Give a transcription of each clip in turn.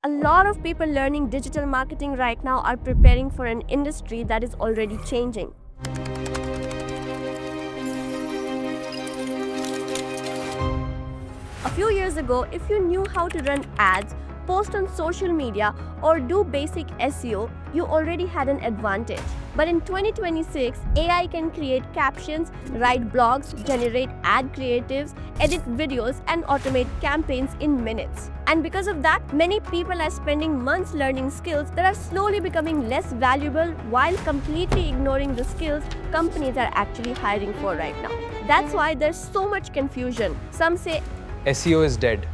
A lot of people learning digital marketing right now are preparing for an industry that is already changing. A few years ago, if you knew how to run ads, post on social media, or do basic SEO, you already had an advantage. But in 2026, AI can create captions, write blogs, generate ad creatives, edit videos, and automate campaigns in minutes. And because of that, many people are spending months learning skills that are slowly becoming less valuable while completely ignoring the skills companies are actually hiring for right now. That's why there's so much confusion. Some say SEO is dead.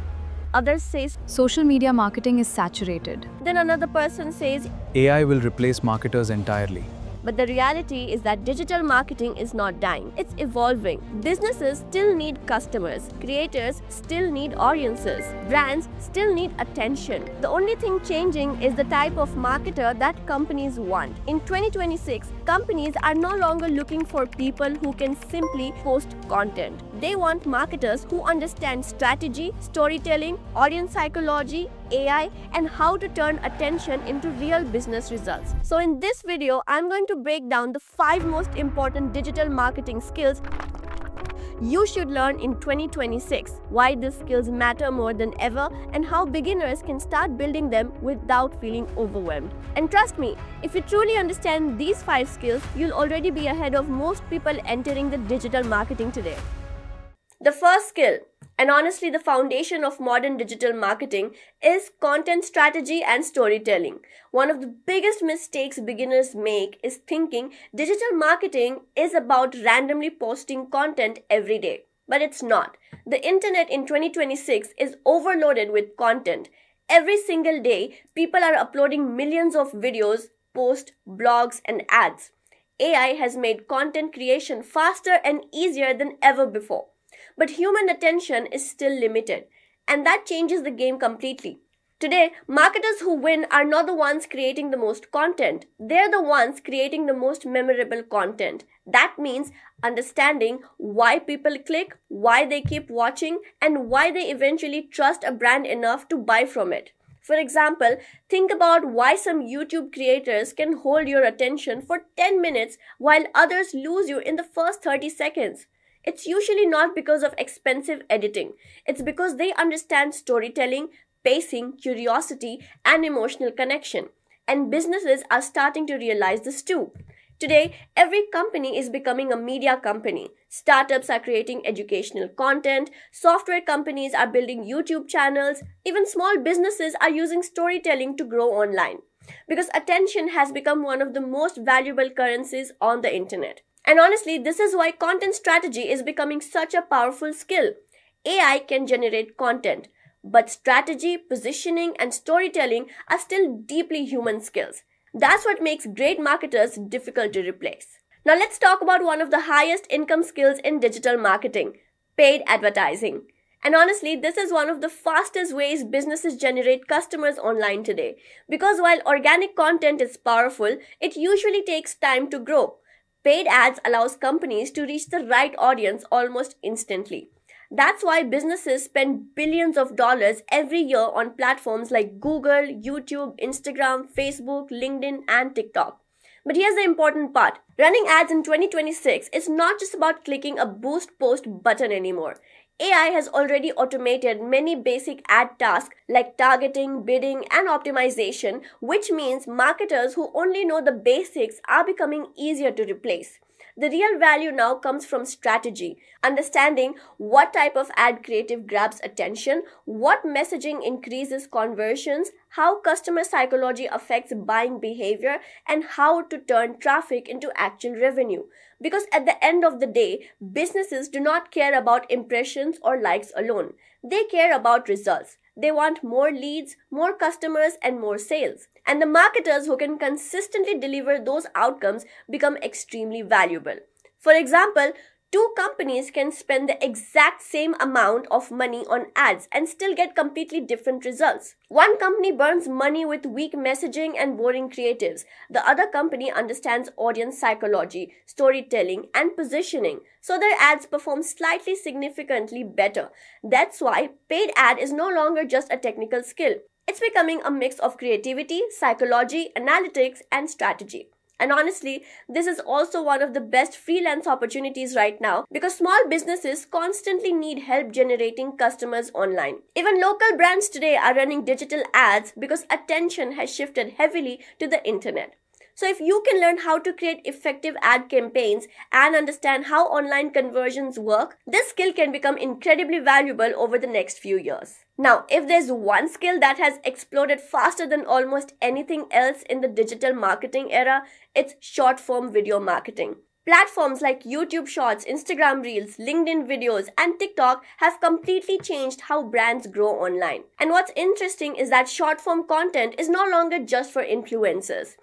others say Social media marketing is saturated. then another person says, AI will replace marketers entirely. but the reality is that digital marketing is not dying. It's evolving. Businesses still need customers. Creators still need audiences. Brands still need attention. The only thing changing is the type of marketer that companies want. In 2026, companies are no longer looking for people who can simply post content. They want marketers who understand strategy, storytelling, audience psychology, AI, and how to turn attention into real business results. So in this video, I'm going to break down the 5 most important digital marketing skills you should learn in 2026, why these skills matter more than ever, and how beginners can start building them without feeling overwhelmed. And trust me, if you truly understand these 5 skills, you'll already be ahead of most people entering the digital marketing today. The first skill, and honestly the foundation of modern digital marketing, is content strategy and storytelling. One of the biggest mistakes beginners make is thinking digital marketing is about randomly posting content every day. But it's not. The internet in 2026 is overloaded with content. Every single day, people are uploading millions of videos, posts, blogs, and ads. AI has made content creation faster and easier than ever before. But human attention is still limited, and that changes the game completely. Today, marketers who win are not the ones creating the most content. They're the ones creating the most memorable content. That means understanding why people click, why they keep watching, and why they eventually trust a brand enough to buy from it. For example, think about why some YouTube creators can hold your attention for 10 minutes while others lose you in the first 30 seconds. It's usually not because of expensive editing. It's because they understand storytelling, pacing, curiosity, and emotional connection. And businesses are starting to realize this too. Today, every company is becoming a media company. Startups are creating educational content, software companies are building YouTube channels, even small businesses are using storytelling to grow online. Because attention has become one of the most valuable currencies on the internet. And honestly, this is why content strategy is becoming such a powerful skill. AI can generate content, but strategy, positioning, and storytelling are still deeply human skills. That's what makes great marketers difficult to replace. Now let's talk about one of the highest income skills in digital marketing, paid advertising. And honestly, this is one of the fastest ways businesses generate customers online today. Because while organic content is powerful, it usually takes time to grow. Paid ads allows companies to reach the right audience almost instantly. That's why businesses spend billions of dollars every year on platforms like Google, YouTube, Instagram, Facebook, LinkedIn, and TikTok. But here's the important part. Running ads in 2026 is not just about clicking a boost post button anymore. AI has already automated many basic ad tasks like targeting, bidding, and optimization, which means marketers who only know the basics are becoming easier to replace. The real value now comes from strategy, understanding what type of ad creative grabs attention, what messaging increases conversions, how customer psychology affects buying behavior, and how to turn traffic into actual revenue. Because at the end of the day, businesses do not care about impressions or likes alone. They care about results. They want more leads, more customers, and more sales. And the marketers who can consistently deliver those outcomes become extremely valuable. For example, two companies can spend the exact same amount of money on ads and still get completely different results. One company burns money with weak messaging and boring creatives. The other company understands audience psychology, storytelling, and positioning, so their ads perform significantly better. That's why paid ad is no longer just a technical skill. It's becoming a mix of creativity, psychology, analytics, and strategy. And honestly, this is also one of the best freelance opportunities right now because small businesses constantly need help generating customers online. Even local brands today are running digital ads because attention has shifted heavily to the internet. So, if you can learn how to create effective ad campaigns and understand how online conversions work, this skill can become incredibly valuable over the next few years. Now, if there's one skill that has exploded faster than almost anything else in the digital marketing era, it's short form video marketing. Platforms like YouTube Shorts, Instagram Reels, LinkedIn videos, and TikTok have completely changed how brands grow online. And what's interesting is that short form content is no longer just for influencers.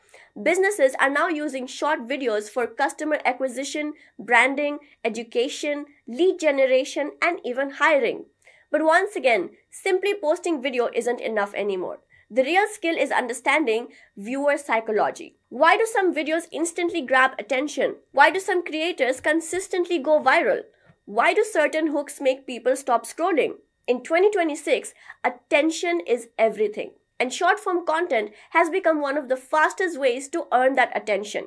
Businesses are now using short videos for customer acquisition, branding, education, lead generation, and even hiring. But once again, simply posting video isn't enough anymore. The real skill is understanding viewer psychology. Why do some videos instantly grab attention? Why do some creators consistently go viral? Why do certain hooks make people stop scrolling? In 2026, attention is everything. And short form content has become one of the fastest ways to earn that attention.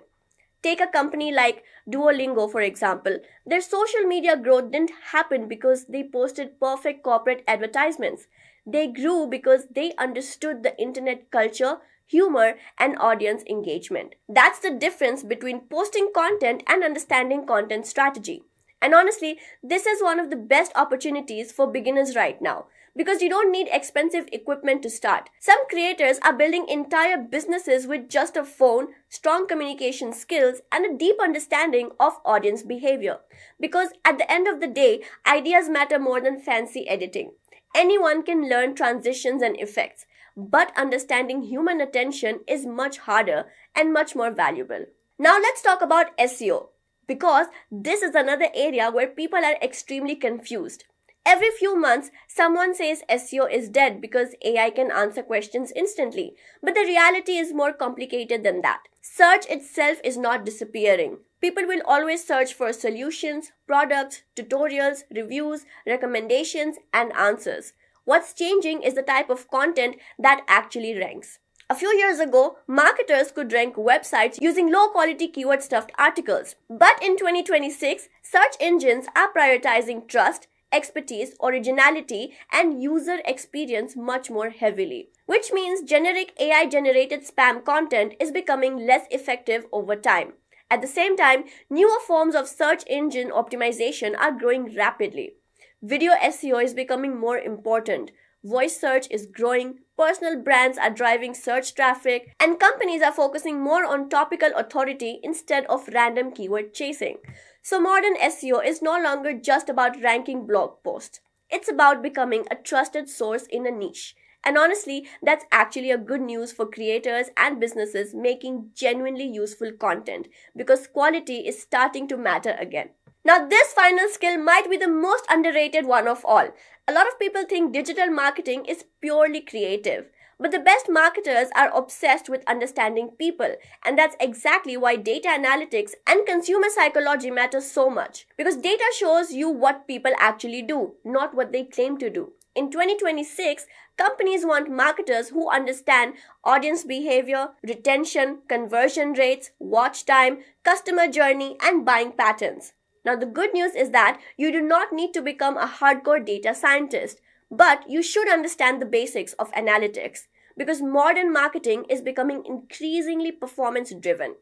Take a company like Duolingo, for example. Their social media growth didn't happen because they posted perfect corporate advertisements. They grew because they understood the internet culture, humor, and audience engagement. That's the difference between posting content and understanding content strategy. And honestly, this is one of the best opportunities for beginners right now because you don't need expensive equipment to start. Some creators are building entire businesses with just a phone, strong communication skills, and a deep understanding of audience behavior. Because at the end of the day, ideas matter more than fancy editing. Anyone can learn transitions and effects, but understanding human attention is much harder and much more valuable. Now let's talk about SEO because this is another area where people are extremely confused. Every few months, someone says SEO is dead because AI can answer questions instantly. But the reality is more complicated than that. Search itself is not disappearing. People will always search for solutions, products, tutorials, reviews, recommendations, and answers. What's changing is the type of content that actually ranks. A few years ago, marketers could rank websites using low-quality keyword-stuffed articles. But in 2026, search engines are prioritizing trust, expertise, originality, and user experience much more heavily. Which means generic AI-generated spam content is becoming less effective over time. At the same time, newer forms of search engine optimization are growing rapidly. Video SEO is becoming more important. Voice search is growing, personal brands are driving search traffic, and companies are focusing more on topical authority instead of random keyword chasing. So modern SEO is no longer just about ranking blog posts. It's about becoming a trusted source in a niche. And honestly, that's actually a good news for creators and businesses making genuinely useful content because quality is starting to matter again. Now, this final skill might be the most underrated one of all. A lot of people think digital marketing is purely creative. But the best marketers are obsessed with understanding people, and that's exactly why data analytics and consumer psychology matter so much. Because data shows you what people actually do, not what they claim to do. In 2026, companies want marketers who understand audience behavior, retention, conversion rates, watch time, customer journey, and buying patterns. Now, the good news is that you do not need to become a hardcore data scientist, but you should understand the basics of analytics because modern marketing is becoming increasingly performance driven.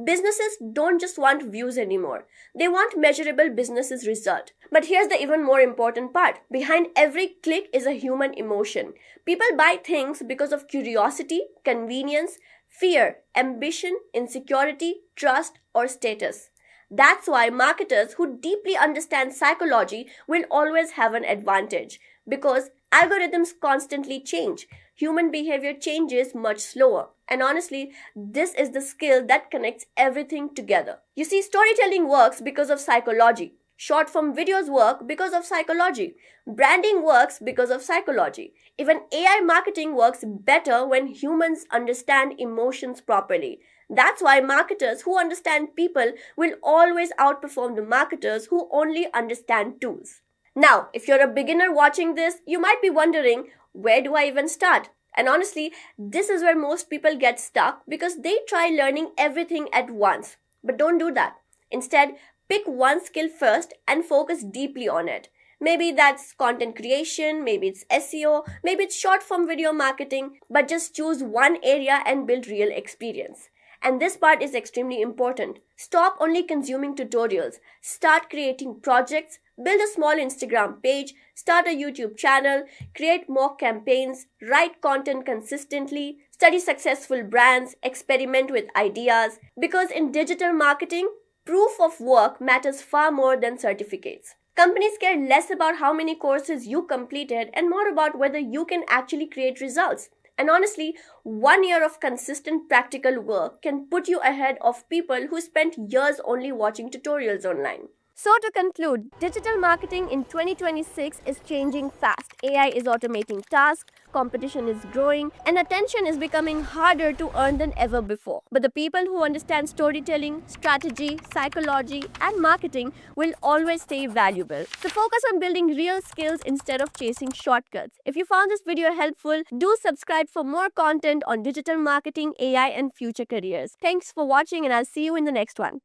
Businesses don't just want views anymore. They want measurable businesses result. But here's the even more important part. Behind every click is a human emotion. People buy things because of curiosity, convenience, fear, ambition, insecurity, trust, or status. That's why marketers who deeply understand psychology will always have an advantage because algorithms constantly change. Human behavior changes much slower. And honestly, this is the skill that connects everything together. You see, storytelling works because of psychology. Short form videos work because of psychology. Branding works because of psychology. Even AI marketing works better when humans understand emotions properly. That's why marketers who understand people will always outperform the marketers who only understand tools. Now, if you're a beginner watching this, you might be wondering, where do I even start? And honestly, this is where most people get stuck because they try learning everything at once. But don't do that. Instead, pick one skill first and focus deeply on it. Maybe that's content creation, maybe it's SEO, maybe it's short form video marketing, but just choose one area and build real experience. And this part is extremely important. Stop only consuming tutorials. Start creating projects, build a small Instagram page, start a YouTube channel, create mock campaigns, write content consistently, study successful brands, experiment with ideas. Because in digital marketing, proof of work matters far more than certificates. Companies care less about how many courses you completed and more about whether you can actually create results. And honestly, 1 year of consistent practical work can put you ahead of people who spent years only watching tutorials online. So, to conclude, digital marketing in 2026 is changing fast. AI is automating tasks, competition is growing, and attention is becoming harder to earn than ever before. But the people who understand storytelling, strategy, psychology, and marketing will always stay valuable. So, focus on building real skills instead of chasing shortcuts. If you found this video helpful, do subscribe for more content on digital marketing, AI, and future careers. Thanks for watching, and I'll see you in the next one.